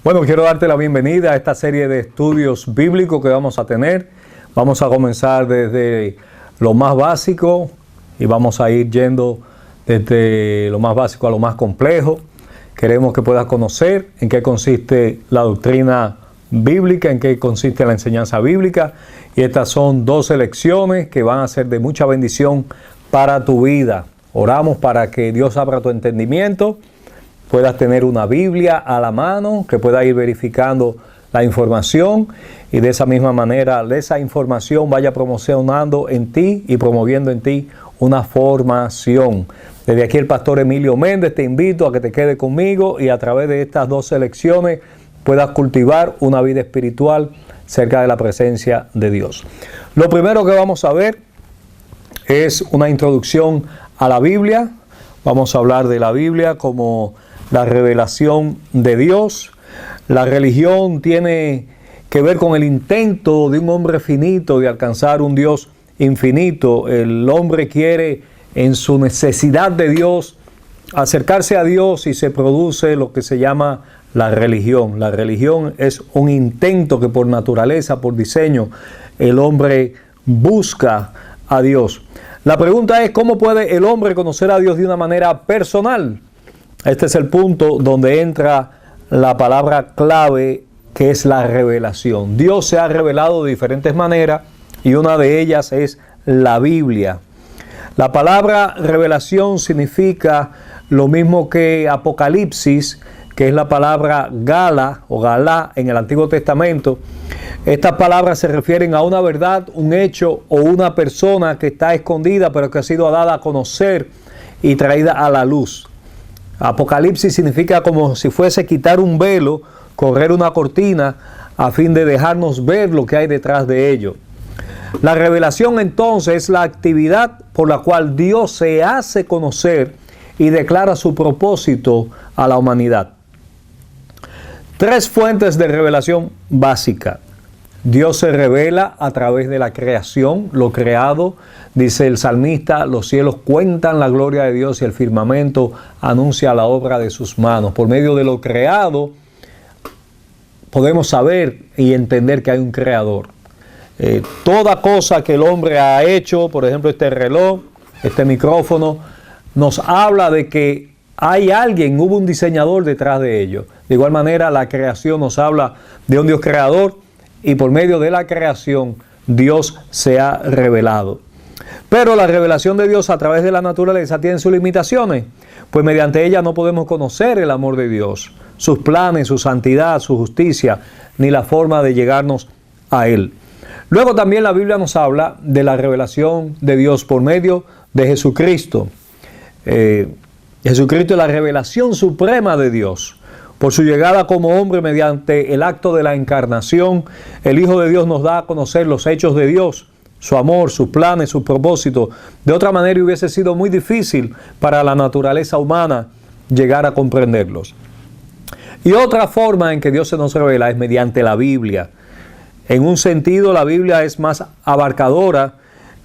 Bueno, quiero darte la bienvenida a esta serie de estudios bíblicos que vamos a tener. Vamos a comenzar desde lo más básico y vamos a ir yendo desde lo más básico a lo más complejo. Queremos que puedas conocer en qué consiste la doctrina bíblica, en qué consiste la enseñanza bíblica. Y estas son 12 lecciones que van a ser de mucha bendición para tu vida. Oramos para que Dios abra tu entendimiento, puedas tener una Biblia a la mano, que puedas ir verificando la información y de esa misma manera esa información vaya promocionando en ti y promoviendo en ti una formación. Desde aquí el pastor Emilio Méndez te invito a que te quede conmigo y a través de estas 12 lecciones puedas cultivar una vida espiritual cerca de la presencia de Dios. Lo primero que vamos a ver es una introducción a la Biblia. Vamos a hablar de la Biblia como la revelación de Dios. La religión tiene que ver con el intento de un hombre finito de alcanzar un Dios infinito. El hombre quiere, en su necesidad de Dios, acercarse a Dios y se produce lo que se llama la religión. La religión es un intento que por naturaleza, por diseño, el hombre busca a Dios. La pregunta es, ¿cómo puede el hombre conocer a Dios de una manera personal? Este es el punto donde entra la palabra clave, que es la revelación. Dios se ha revelado de diferentes maneras y una de ellas es la Biblia. La palabra revelación significa lo mismo que Apocalipsis, que es la palabra Gala o Galá en el Antiguo Testamento. Estas palabras se refieren a una verdad, un hecho o una persona que está escondida pero que ha sido dada a conocer y traída a la luz. Apocalipsis significa como si fuese quitar un velo, correr una cortina a fin de dejarnos ver lo que hay detrás de ello. La revelación entonces es la actividad por la cual Dios se hace conocer y declara su propósito a la humanidad. Tres fuentes de revelación básica. Dios se revela a través de la creación, lo creado. Dice el salmista, los cielos cuentan la gloria de Dios y el firmamento anuncia la obra de sus manos. Por medio de lo creado podemos saber y entender que hay un creador. Toda cosa que el hombre ha hecho, por ejemplo este reloj, este micrófono, nos habla de que hay alguien, hubo un diseñador detrás de ello. De igual manera la creación nos habla de un Dios creador y por medio de la creación Dios se ha revelado. Pero la revelación de Dios a través de la naturaleza tiene sus limitaciones, pues mediante ella no podemos conocer el amor de Dios, sus planes, su santidad, su justicia, ni la forma de llegarnos a Él. Luego también la Biblia nos habla de la revelación de Dios por medio de Jesucristo. Jesucristo es la revelación suprema de Dios. Por su llegada como hombre mediante el acto de la encarnación, el Hijo de Dios nos da a conocer los hechos de Dios, su amor, sus planes, sus propósitos. De otra manera hubiese sido muy difícil para la naturaleza humana llegar a comprenderlos. Y otra forma en que Dios se nos revela es mediante la Biblia. En un sentido, la Biblia es más abarcadora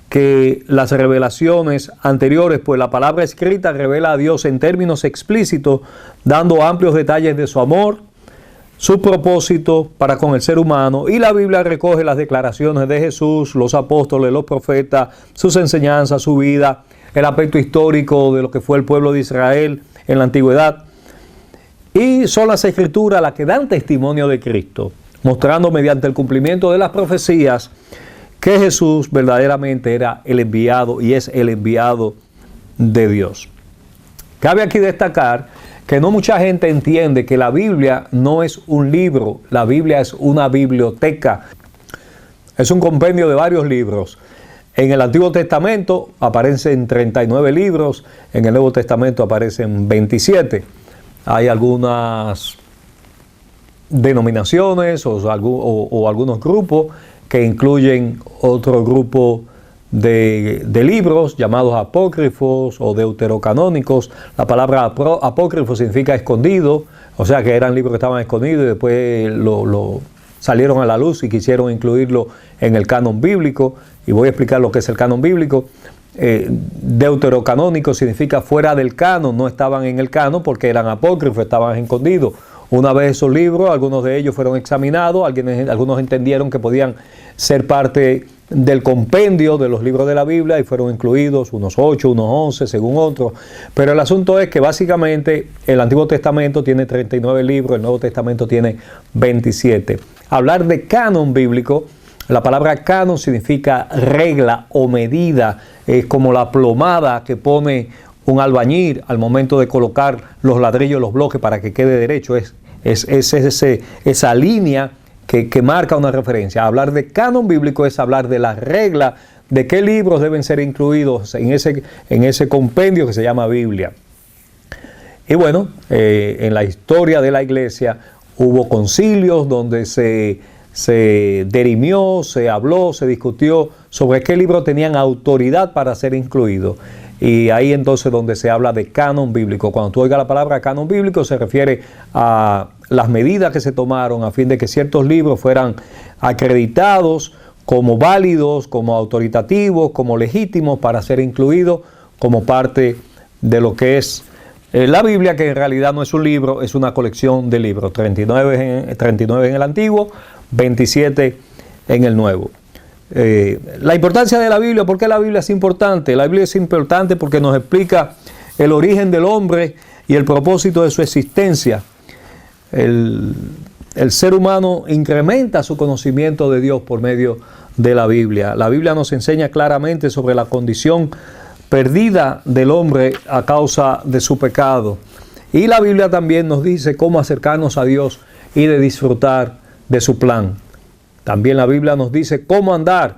que las revelaciones anteriores, pues la palabra escrita revela a Dios en términos explícitos, dando amplios detalles de su amor, su propósito para con el ser humano, y la Biblia recoge las declaraciones de Jesús, los apóstoles, los profetas, sus enseñanzas, su vida, el aspecto histórico de lo que fue el pueblo de Israel en la antigüedad. Y son las escrituras las que dan testimonio de Cristo, mostrando mediante el cumplimiento de las profecías que Jesús verdaderamente era el enviado y es el enviado de Dios. Cabe aquí destacar que no mucha gente entiende que la Biblia no es un libro, la Biblia es una biblioteca. Es un compendio de varios libros. En el Antiguo Testamento aparecen 39 libros, en el Nuevo Testamento aparecen 27. Hay algunas denominaciones o algunos grupos que incluyen otro grupo de libros llamados apócrifos o deuterocanónicos. La palabra apócrifo significa escondido, o sea que eran libros que estaban escondidos y después lo salieron a la luz y quisieron incluirlo en el canon bíblico, y voy a explicar lo que es el canon bíblico. Deuterocanónico significa fuera del canon, no estaban en el canon porque eran apócrifos, estaban escondidos. Una vez esos libros, algunos de ellos fueron examinados, algunos entendieron que podían ser parte del compendio de los libros de la Biblia y fueron incluidos unos 8, unos 11, según otros. Pero el asunto es que básicamente el Antiguo Testamento tiene 39 libros, el Nuevo Testamento tiene 27. Hablar de canon bíblico, la palabra canon significa regla o medida, es como la plomada que pone un albañil al momento de colocar los ladrillos, los bloques para que quede derecho. Es esa línea que marca una referencia. Hablar de canon bíblico es hablar de la regla de qué libros deben ser incluidos en ese compendio que se llama Biblia. Y bueno, en la historia de la iglesia hubo concilios donde se dirimió, se habló, se discutió sobre qué libros tenían autoridad para ser incluidos. Y ahí entonces donde se habla de canon bíblico. Cuando tú oigas la palabra canon bíblico se refiere a las medidas que se tomaron a fin de que ciertos libros fueran acreditados como válidos, como autoritativos, como legítimos para ser incluidos como parte de lo que es la Biblia, que en realidad no es un libro, es una colección de libros. 39 en el Antiguo, 27 en el Nuevo. La importancia de la Biblia, ¿por qué la Biblia es importante? La Biblia es importante porque nos explica el origen del hombre y el propósito de su existencia. El ser humano incrementa su conocimiento de Dios por medio de la Biblia. La Biblia nos enseña claramente sobre la condición perdida del hombre a causa de su pecado. Y la Biblia también nos dice cómo acercarnos a Dios y de disfrutar de su plan. También la Biblia nos dice cómo andar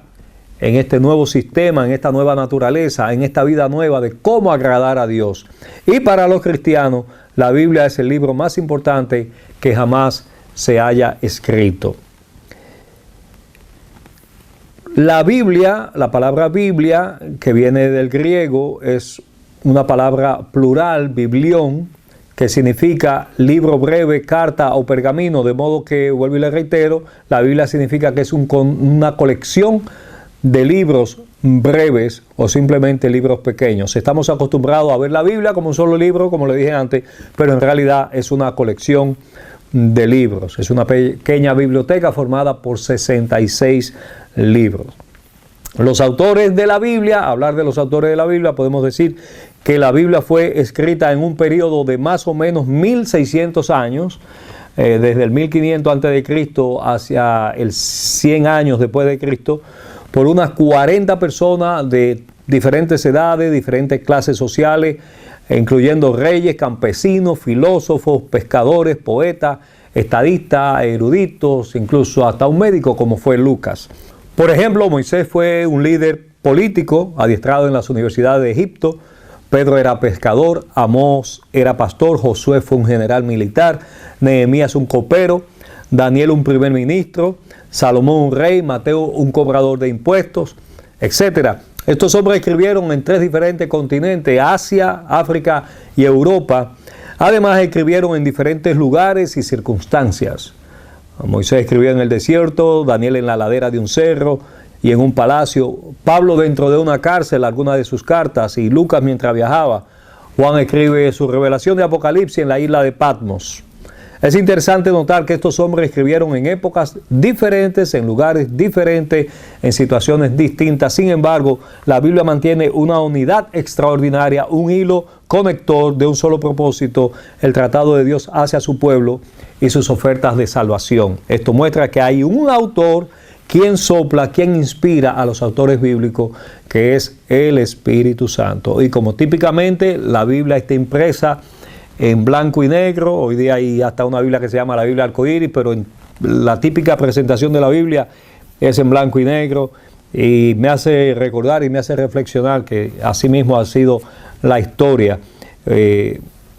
en este nuevo sistema, en esta nueva naturaleza, en esta vida nueva de cómo agradar a Dios. Y para los cristianos, la Biblia es el libro más importante que jamás se haya escrito. La Biblia, la palabra Biblia, que viene del griego, es una palabra plural, biblión, que significa libro breve, carta o pergamino, de modo que, vuelvo y le reitero, la Biblia significa que es una colección de libros breves o simplemente libros pequeños. Estamos acostumbrados a ver la Biblia como un solo libro, como le dije antes, pero en realidad es una colección de libros. Es una pequeña biblioteca formada por 66 libros. Los autores de la Biblia, hablar de los autores de la Biblia, podemos decir que la Biblia fue escrita en un periodo de más o menos 1600 años, desde el 1500 a.C. hacia el 100 años después de Cristo, por unas 40 personas de diferentes edades, diferentes clases sociales, incluyendo reyes, campesinos, filósofos, pescadores, poetas, estadistas, eruditos, incluso hasta un médico como fue Lucas. Por ejemplo, Moisés fue un líder político adiestrado en las universidades de Egipto. Pedro era pescador, Amós era pastor, Josué fue un general militar, Nehemías un copero, Daniel un primer ministro, Salomón un rey, Mateo un cobrador de impuestos, etc. Estos hombres escribieron en 3 diferentes continentes, Asia, África y Europa. Además escribieron en diferentes lugares y circunstancias. Moisés escribió en el desierto, Daniel en la ladera de un cerro y en un palacio, Pablo dentro de una cárcel, algunas de sus cartas, y Lucas mientras viajaba. Juan escribe su revelación de Apocalipsis en la isla de Patmos. Es interesante notar que estos hombres escribieron en épocas diferentes, en lugares diferentes, en situaciones distintas. Sin embargo, la Biblia mantiene una unidad extraordinaria, un hilo conector de un solo propósito, el tratado de Dios hacia su pueblo y sus ofertas de salvación. Esto muestra que hay un autor quien sopla, quien inspira a los autores bíblicos, que es el Espíritu Santo. Y como típicamente la Biblia está impresa en blanco y negro, hoy día hay hasta una Biblia que se llama la Biblia arcoíris, pero la típica presentación de la Biblia es en blanco y negro, y me hace recordar y me hace reflexionar que así mismo ha sido la historia,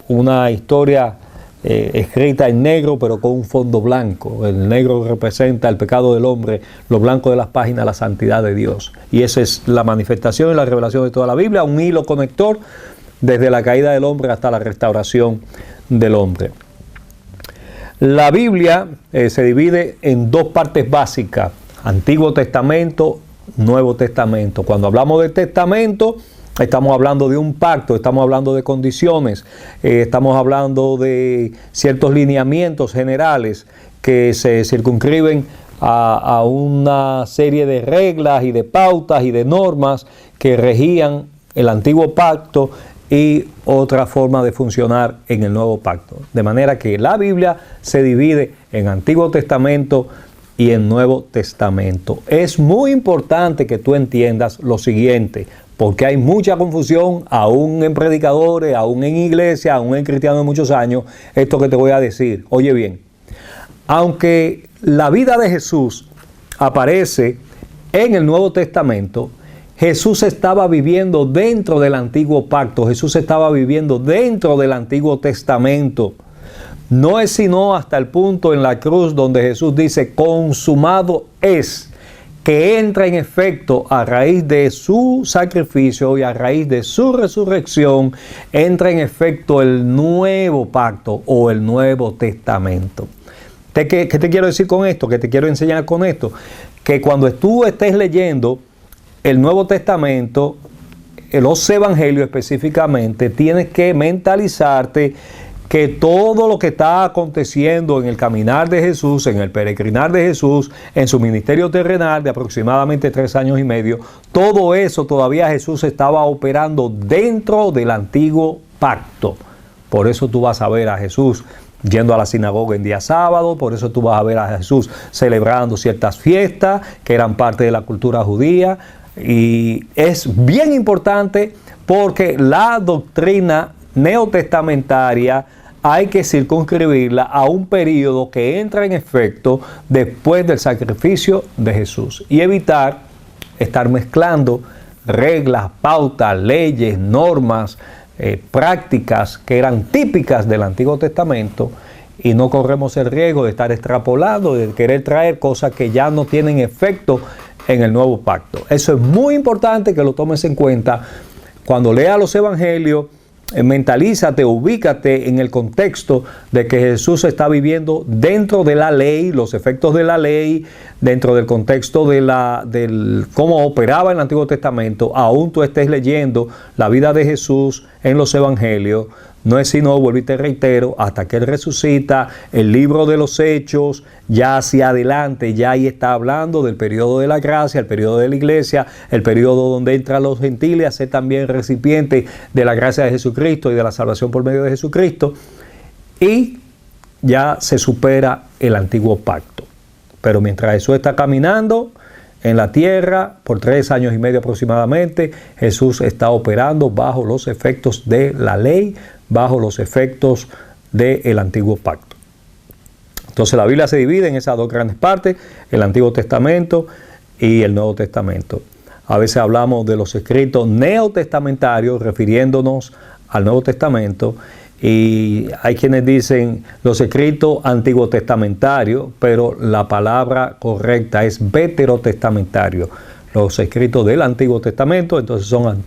una historia escrita en negro pero con un fondo blanco. El negro representa el pecado del hombre, lo blanco de las páginas la santidad de Dios, y esa es la manifestación y la revelación de toda la Biblia, un hilo conector desde la caída del hombre hasta la restauración del hombre. La Biblia se divide en 2 partes básicas, Antiguo Testamento, Nuevo Testamento. Cuando hablamos de testamento, Estamos hablando de un pacto, estamos hablando de condiciones, estamos hablando de ciertos lineamientos generales que se circunscriben a una serie de reglas y de pautas y de normas que regían el antiguo pacto y otra forma de funcionar en el nuevo pacto. De manera que la Biblia se divide en Antiguo Testamento y en Nuevo Testamento. Es muy importante que tú entiendas lo siguiente, porque hay mucha confusión, aún en predicadores, aún en iglesia, aún en cristianos de muchos años, esto que te voy a decir. Oye bien, aunque la vida de Jesús aparece en el Nuevo Testamento, Jesús estaba viviendo dentro del antiguo pacto, Jesús estaba viviendo dentro del Antiguo Testamento. No es sino hasta el punto en la cruz donde Jesús dice, consumado es, que entra en efecto a raíz de su sacrificio y a raíz de su resurrección, entra en efecto el nuevo pacto o el Nuevo Testamento. ¿Qué te quiero decir con esto? ¿Qué te quiero enseñar con esto? Que cuando tú estés leyendo el Nuevo Testamento, los evangelios específicamente, tienes que mentalizarte que todo lo que está aconteciendo en el caminar de Jesús, en el peregrinar de Jesús, en su ministerio terrenal de aproximadamente 3 años y medio, todo eso todavía Jesús estaba operando dentro del antiguo pacto. Por eso tú vas a ver a Jesús yendo a la sinagoga en día sábado, por eso tú vas a ver a Jesús celebrando ciertas fiestas que eran parte de la cultura judía. Y es bien importante porque la doctrina neotestamentaria hay que circunscribirla a un periodo que entra en efecto después del sacrificio de Jesús y evitar estar mezclando reglas, pautas, leyes, normas, prácticas que eran típicas del Antiguo Testamento, y no corremos el riesgo de estar extrapolando, de querer traer cosas que ya no tienen efecto en el nuevo pacto. Eso es muy importante que lo tomes en cuenta cuando leas los evangelios. Mentalízate, ubícate en el contexto de que Jesús está viviendo dentro de la ley, los efectos de la ley, dentro del contexto del cómo operaba en el Antiguo Testamento. Aún tú estés leyendo la vida de Jesús en los evangelios, no es sino, vuelvo y te reitero, hasta que Él resucita, el libro de los Hechos, ya hacia adelante, ya ahí está hablando del periodo de la gracia, el periodo de la iglesia, el periodo donde entran los gentiles a ser también recipientes de la gracia de Jesucristo y de la salvación por medio de Jesucristo, y ya se supera el antiguo pacto. Pero mientras Jesús está caminando en la tierra, por 3 años y medio aproximadamente, Jesús está operando bajo los efectos de la ley, bajo los efectos del antiguo pacto. Entonces la Biblia se divide en esas 2 grandes partes, el Antiguo Testamento y el Nuevo Testamento. A veces hablamos de los escritos neotestamentarios refiriéndonos al Nuevo Testamento, y hay quienes dicen los escritos antiguo testamentarios, pero la palabra correcta es veterotestamentario. Los escritos del Antiguo Testamento entonces son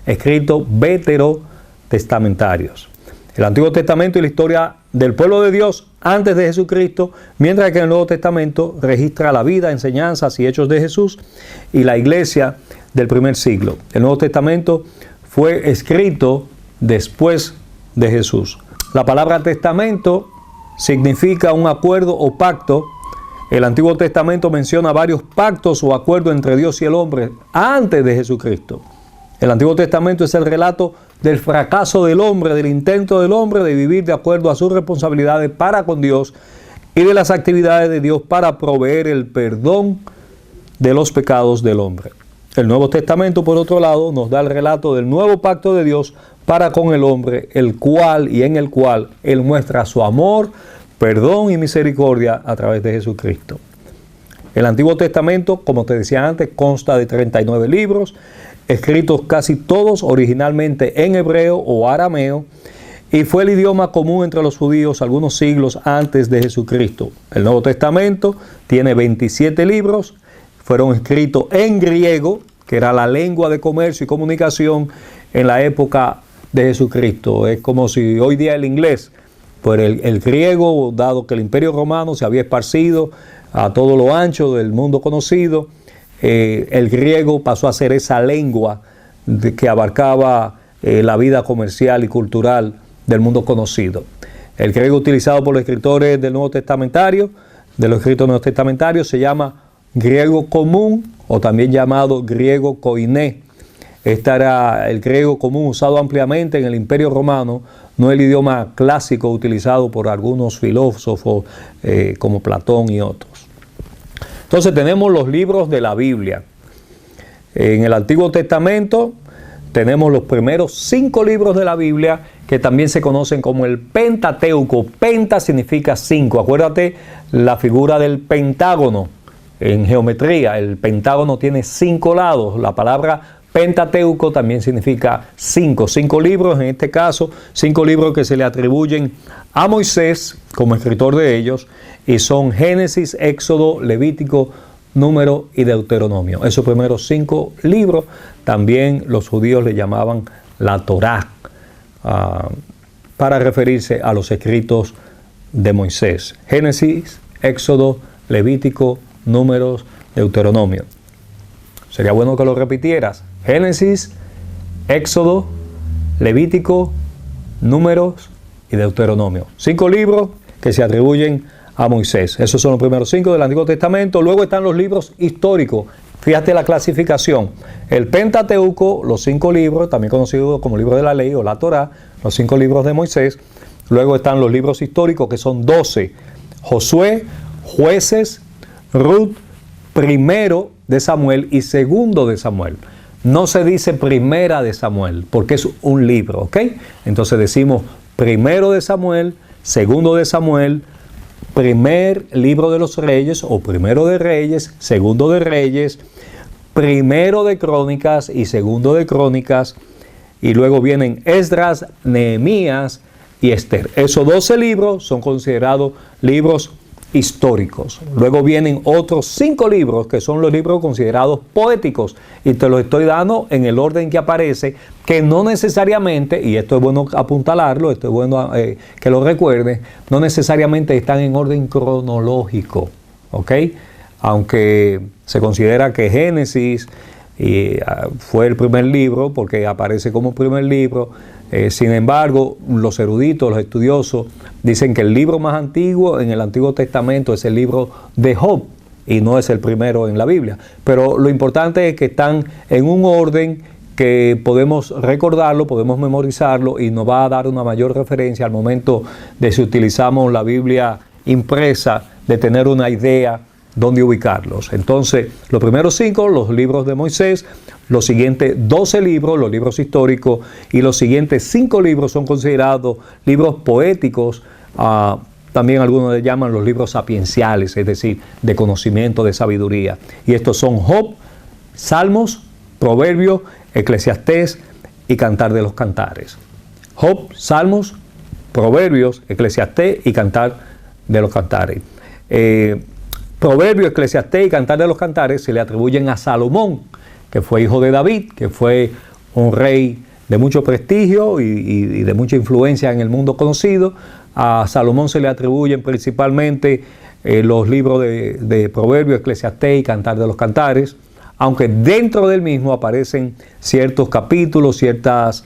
escritos veterotestamentarios. El Antiguo Testamento y la historia del pueblo de Dios antes de Jesucristo, mientras que el Nuevo Testamento registra la vida, enseñanzas y hechos de Jesús y la iglesia del primer siglo. El Nuevo Testamento fue escrito después de Jesús. La palabra testamento significa un acuerdo o pacto. El Antiguo Testamento menciona varios pactos o acuerdos entre Dios y el hombre antes de Jesucristo. El Antiguo Testamento es el relato del fracaso del hombre, del intento del hombre de vivir de acuerdo a sus responsabilidades para con Dios y de las actividades de Dios para proveer el perdón de los pecados del hombre. El Nuevo Testamento, por otro lado, nos da el relato del nuevo pacto de Dios para con el hombre, el cual y en el cual Él muestra su amor, perdón y misericordia a través de Jesucristo. El Antiguo Testamento, como te decía antes, consta de 39 libros, escritos casi todos originalmente en hebreo o arameo, y fue el idioma común entre los judíos algunos siglos antes de Jesucristo. El Nuevo Testamento tiene 27 libros, fueron escritos en griego, que era la lengua de comercio y comunicación en la época de Jesucristo. Es como si hoy día el inglés, pues el griego, dado que el Imperio Romano se había esparcido a todo lo ancho del mundo conocido, el griego pasó a ser esa lengua que abarcaba la vida comercial y cultural del mundo conocido. El griego utilizado por los escritores del Nuevo Testamentario, de los escritos neotestamentarios, se llama griego común o también llamado griego koiné. Este era el griego común usado ampliamente en el Imperio Romano, no el idioma clásico utilizado por algunos filósofos como Platón y otros. Entonces tenemos los libros de la Biblia. En el Antiguo Testamento tenemos los primeros 5 libros de la Biblia, que también se conocen como el Pentateuco. Penta significa 5. Acuérdate la figura del pentágono en geometría. El pentágono tiene 5 lados. La palabra Pentateuco también significa 5. 5 libros, en este caso, 5 libros que se le atribuyen a Moisés como escritor de ellos, y son Génesis, Éxodo, Levítico, Número y Deuteronomio. Esos primeros 5 libros también los judíos le llamaban la Torá, para referirse a los escritos de Moisés. Génesis, Éxodo, Levítico, Números, Deuteronomio. Sería bueno que lo repitieras. Génesis, Éxodo, Levítico, Números y Deuteronomio. 5 libros que se atribuyen a Moisés. Esos son los primeros 5 del Antiguo Testamento. Luego están los libros históricos. Fíjate la clasificación. El Pentateuco, los 5 libros, también conocidos como libros de la ley o la Torá, los 5 libros de Moisés. Luego están los libros históricos, que son 12. Josué, Jueces, Ruth, Primero de Samuel y Segundo de Samuel. No se dice Primera de Samuel, porque es un libro, ¿ok? Entonces decimos Primero de Samuel, Segundo de Samuel, Primer libro de los Reyes o Primero de Reyes, Segundo de Reyes, Primero de Crónicas y Segundo de Crónicas, y luego vienen Esdras, Nehemías y Esther. Esos 12 libros son considerados libros históricos. Luego vienen otros 5 libros que son los libros considerados poéticos, y te los estoy dando en el orden que aparece, que no necesariamente, y esto es bueno apuntalarlo, esto es bueno que lo recuerdes, no necesariamente están en orden cronológico, ¿ok? Aunque se considera que Génesis fue el primer libro porque aparece como primer libro. Sin embargo, los eruditos, los estudiosos, dicen que el libro más antiguo en el Antiguo Testamento es el libro de Job, y no es el primero en la Biblia. Pero lo importante es que están en un orden que podemos recordarlo, podemos memorizarlo, y nos va a dar una mayor referencia al momento de si utilizamos la Biblia impresa, de tener una idea dónde ubicarlos. Entonces, los primeros 5, los libros de Moisés, los siguientes 12 libros, los libros históricos, y los siguientes 5 libros son considerados libros poéticos. También algunos le llaman los libros sapienciales, es decir, de conocimiento, de sabiduría. Y estos son Job, Salmos, Proverbios, Eclesiastés y Cantar de los Cantares. Job, Salmos, Proverbios, Eclesiastés y Cantar de los Cantares. Proverbios, Eclesiastés y Cantar de los Cantares se le atribuyen a Salomón, que fue hijo de David, que fue un rey de mucho prestigio y de mucha influencia en el mundo conocido. A Salomón se le atribuyen principalmente los libros de Proverbios, Eclesiastés y Cantar de los Cantares, aunque dentro del mismo aparecen ciertos capítulos, ciertas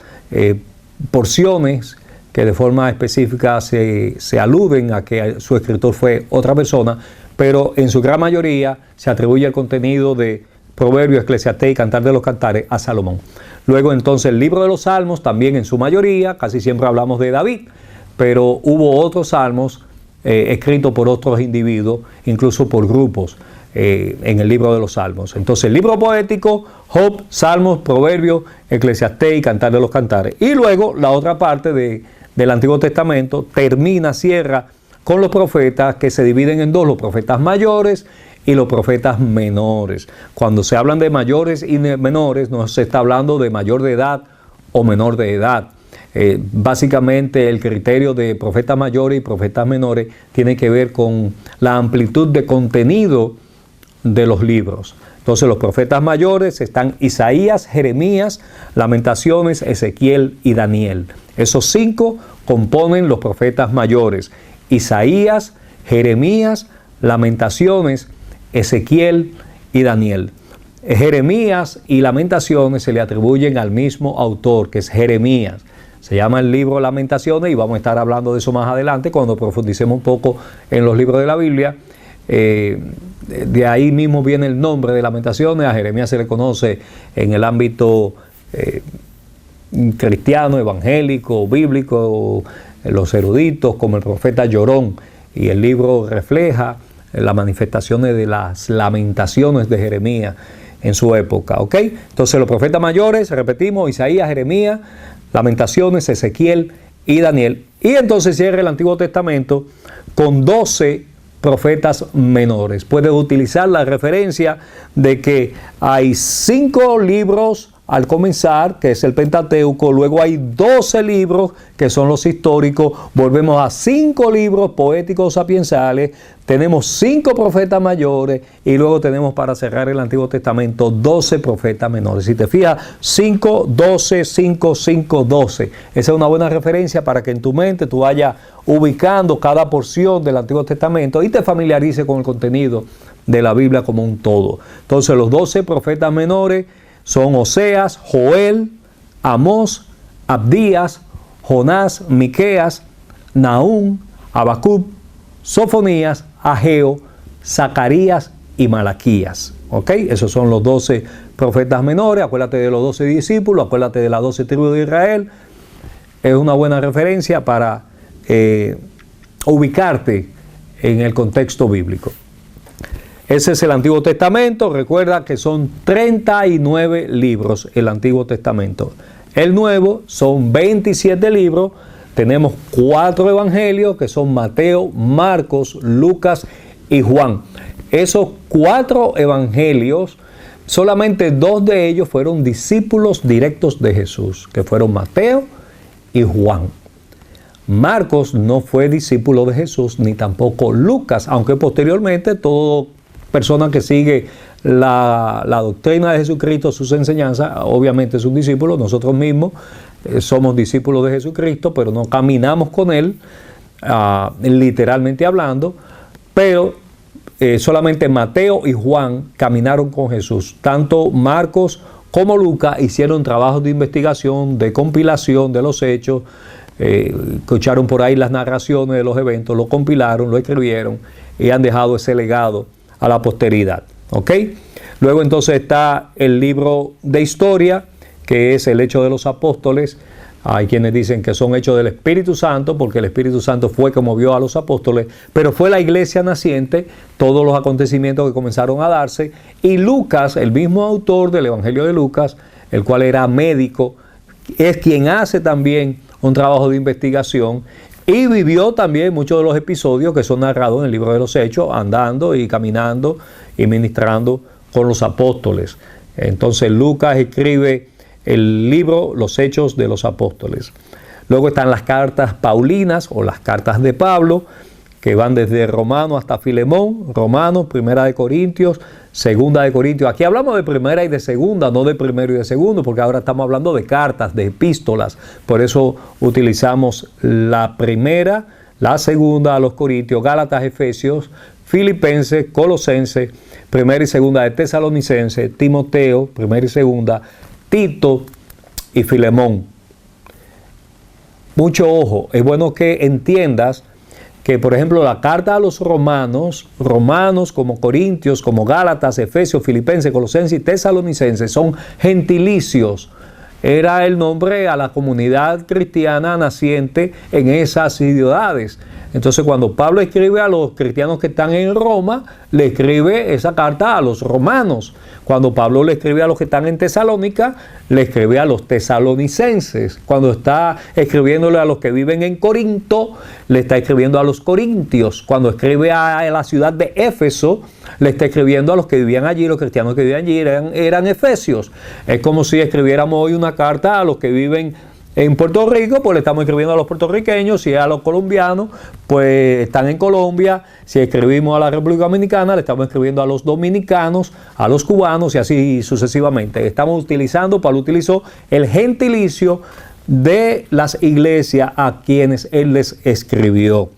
porciones que de forma específica se aluden a que su escritor fue otra persona, pero en su gran mayoría se atribuye el contenido de Proverbios, Eclesiastés y Cantar de los Cantares a Salomón. Luego entonces el libro de los Salmos, también en su mayoría, casi siempre hablamos de David, pero hubo otros salmos escritos por otros individuos, incluso por grupos en el libro de los Salmos. Entonces el libro poético, Job, Salmos, Proverbios, Eclesiastés y Cantar de los Cantares. Y luego la otra parte del Antiguo Testamento cierra con los profetas, que se dividen en dos: los profetas mayores y los profetas menores. Cuando se hablan de mayores y menores, no se está hablando de mayor de edad o menor de edad. Básicamente el criterio de profetas mayores y profetas menores tiene que ver con la amplitud de contenido de los libros. Entonces los profetas mayores están Isaías, Jeremías, Lamentaciones, Ezequiel y Daniel. Esos 5 componen los profetas mayores: Isaías, Jeremías, Lamentaciones, Ezequiel y Daniel. Jeremías y Lamentaciones se le atribuyen al mismo autor, que es Jeremías. Se llama el libro Lamentaciones y vamos a estar hablando de eso más adelante cuando profundicemos un poco en los libros de la Biblia. De ahí mismo viene el nombre de Lamentaciones. A Jeremías se le conoce en el ámbito cristiano, evangélico, bíblico, los eruditos, como el profeta llorón. Y el libro refleja las manifestaciones de las lamentaciones de Jeremías en su época, ¿ok? Entonces los profetas mayores, repetimos, Isaías, Jeremías, Lamentaciones, Ezequiel y Daniel. Y entonces cierra el Antiguo Testamento con 12 profetas menores. Puedes utilizar la referencia de que hay 5 libros al comenzar, que es el Pentateuco, luego hay 12 libros que son los históricos, volvemos a 5 libros poéticos sapiensales, tenemos 5 profetas mayores y luego tenemos para cerrar el Antiguo Testamento 12 profetas menores. Si te fijas, 5, 12, 5, 5, 12. Esa es una buena referencia para que en tu mente tú vayas ubicando cada porción del Antiguo Testamento y te familiarices con el contenido de la Biblia como un todo. Entonces los 12 profetas menores son Oseas, Joel, Amós, Abdías, Jonás, Miqueas, Nahum, Habacuc, Sofonías, Ageo, Zacarías y Malaquías. ¿Ok? Esos son los 12 profetas menores. Acuérdate de los 12 discípulos, acuérdate de las 12 tribus de Israel. Es una buena referencia para ubicarte en el contexto bíblico. Ese es el Antiguo Testamento. Recuerda que son 39 libros el Antiguo Testamento. El Nuevo son 27 libros. Tenemos 4 evangelios que son Mateo, Marcos, Lucas y Juan. Esos 4 evangelios, solamente 2 de ellos fueron discípulos directos de Jesús, que fueron Mateo y Juan. Marcos no fue discípulo de Jesús, ni tampoco Lucas, aunque posteriormente todo persona que sigue la doctrina de Jesucristo, sus enseñanzas, obviamente es un discípulo. Nosotros mismos somos discípulos de Jesucristo, pero no caminamos con Él, literalmente hablando, pero solamente Mateo y Juan caminaron con Jesús. Tanto Marcos como Lucas hicieron trabajos de investigación, de compilación de los hechos, escucharon por ahí las narraciones de los eventos, lo compilaron, lo escribieron y han dejado ese legado a la posteridad. ¿Ok? Luego entonces está el libro de historia, que es el Hecho de los Apóstoles. Hay quienes dicen que son hechos del Espíritu Santo, porque el Espíritu Santo fue que movió a los apóstoles, pero fue la iglesia naciente, todos los acontecimientos que comenzaron a darse. Y Lucas, el mismo autor del Evangelio de Lucas, el cual era médico, es quien hace también un trabajo de investigación y vivió también muchos de los episodios que son narrados en el libro de los Hechos, andando y caminando y ministrando con los apóstoles. Entonces Lucas escribe el libro Los Hechos de los Apóstoles. Luego están las cartas paulinas o las cartas de Pablo, que van desde Romano hasta Filemón, Romanos, Primera de Corintios, Segunda de Corintios. Aquí hablamos de primera y de segunda, no de primero y de segundo, porque ahora estamos hablando de cartas, de epístolas. Por eso utilizamos la primera, la segunda a los Corintios, Gálatas, Efesios, Filipenses, Colosenses, primera y segunda de Tesalonicenses, Timoteo, primera y segunda, Tito y Filemón. Mucho ojo, es bueno que entiendas que, por ejemplo, la carta a los romanos como Corintios, como Gálatas, Efesios, Filipenses, Colosenses y Tesalonicenses son gentilicios. Era el nombre a la comunidad cristiana naciente en esas ciudades. Entonces, cuando Pablo escribe a los cristianos que están en Roma, le escribe esa carta a los romanos. Cuando Pablo le escribe a los que están en Tesalónica, le escribe a los tesalonicenses. Cuando está escribiéndole a los que viven en Corinto, le está escribiendo a los corintios. Cuando escribe a la ciudad de Éfeso, le está escribiendo a los que vivían allí. Los cristianos que vivían allí eran efesios. Es como si escribiéramos hoy una carta a los que viven en Puerto Rico, pues le estamos escribiendo a los puertorriqueños. Si es a los colombianos, pues están en Colombia. Si escribimos a la República Dominicana, le estamos escribiendo a los dominicanos, a los cubanos y así sucesivamente. Pablo utilizó el gentilicio de las iglesias a quienes él les escribió.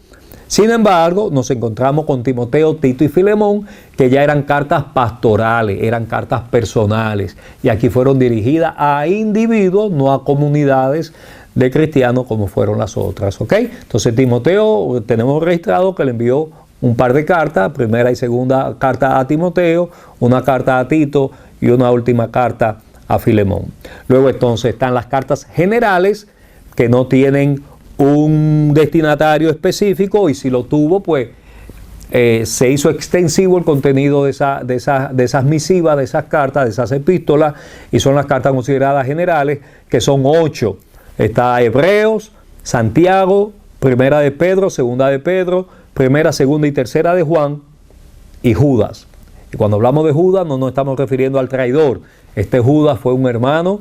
Sin embargo, nos encontramos con Timoteo, Tito y Filemón, que ya eran cartas pastorales, eran cartas personales, y aquí fueron dirigidas a individuos, no a comunidades de cristianos como fueron las otras, ¿ok? Entonces Timoteo, tenemos registrado que le envió un par de cartas, primera y segunda carta a Timoteo, una carta a Tito y una última carta a Filemón. Luego entonces están las cartas generales, que no tienen un destinatario específico, y si lo tuvo, pues se hizo extensivo el contenido de esas misivas, de esas cartas, de esas epístolas, y son las cartas consideradas generales, que son 8. Está Hebreos, Santiago, Primera de Pedro, Segunda de Pedro, Primera, Segunda y Tercera de Juan, y Judas. Y cuando hablamos de Judas no nos estamos refiriendo al traidor. Este Judas fue un hermano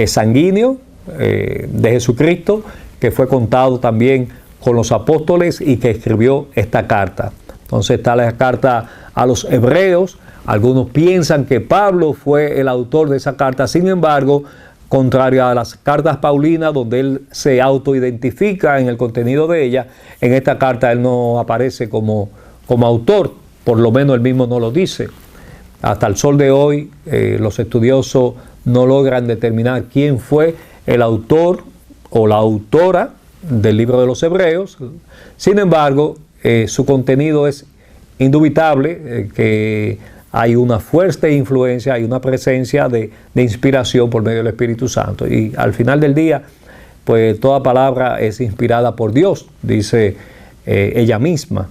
sanguíneo de Jesucristo, que fue contado también con los apóstoles y que escribió esta carta. Entonces está la carta a los hebreos. Algunos piensan que Pablo fue el autor de esa carta, sin embargo, contrario a las cartas paulinas, donde él se autoidentifica en el contenido de ella, en esta carta él no aparece como autor, por lo menos él mismo no lo dice. Hasta el sol de hoy, los estudiosos no logran determinar quién fue el autor o la autora del libro de los Hebreos. Sin embargo, su contenido es indubitable, que hay una fuerte influencia, hay una presencia de inspiración por medio del Espíritu Santo. Y al final del día, pues toda palabra es inspirada por Dios, dice ella misma.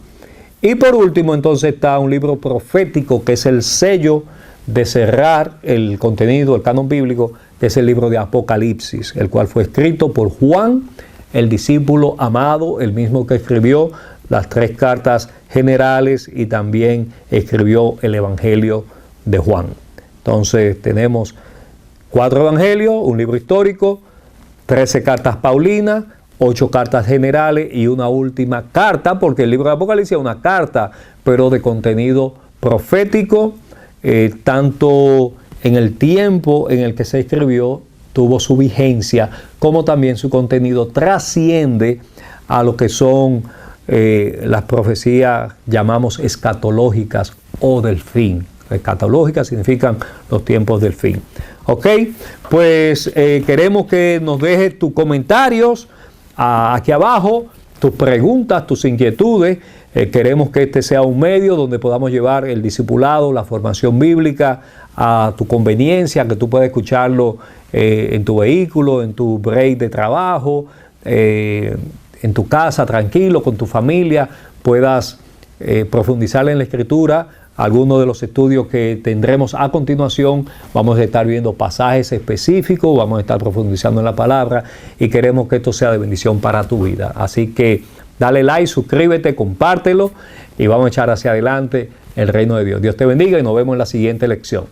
Y por último, entonces está un libro profético, que es el sello de cerrar el contenido, el canon bíblico, que es el libro de Apocalipsis, el cual fue escrito por Juan, el discípulo amado, el mismo que escribió las 3 cartas generales y también escribió el Evangelio de Juan. Entonces tenemos 4 evangelios, un libro histórico, 13 cartas paulinas, 8 cartas generales y una última carta, porque el libro de Apocalipsis es una carta, pero de contenido profético, tanto en el tiempo en el que se escribió tuvo su vigencia, como también su contenido trasciende a lo que son las profecías, llamamos escatológicas o del fin. Escatológicas significan los tiempos del fin. Ok, pues queremos que nos dejes tus comentarios aquí abajo, tus preguntas, tus inquietudes. Queremos que este sea un medio donde podamos llevar el discipulado, la formación bíblica a tu conveniencia, que tú puedas escucharlo en tu vehículo, en tu break de trabajo, en tu casa, tranquilo, con tu familia, puedas profundizar en la Escritura. Algunos de los estudios que tendremos a continuación, vamos a estar viendo pasajes específicos, vamos a estar profundizando en la palabra, y queremos que esto sea de bendición para tu vida. Así que dale like, suscríbete, compártelo, y vamos a echar hacia adelante el reino de Dios. Dios te bendiga y nos vemos en la siguiente lección.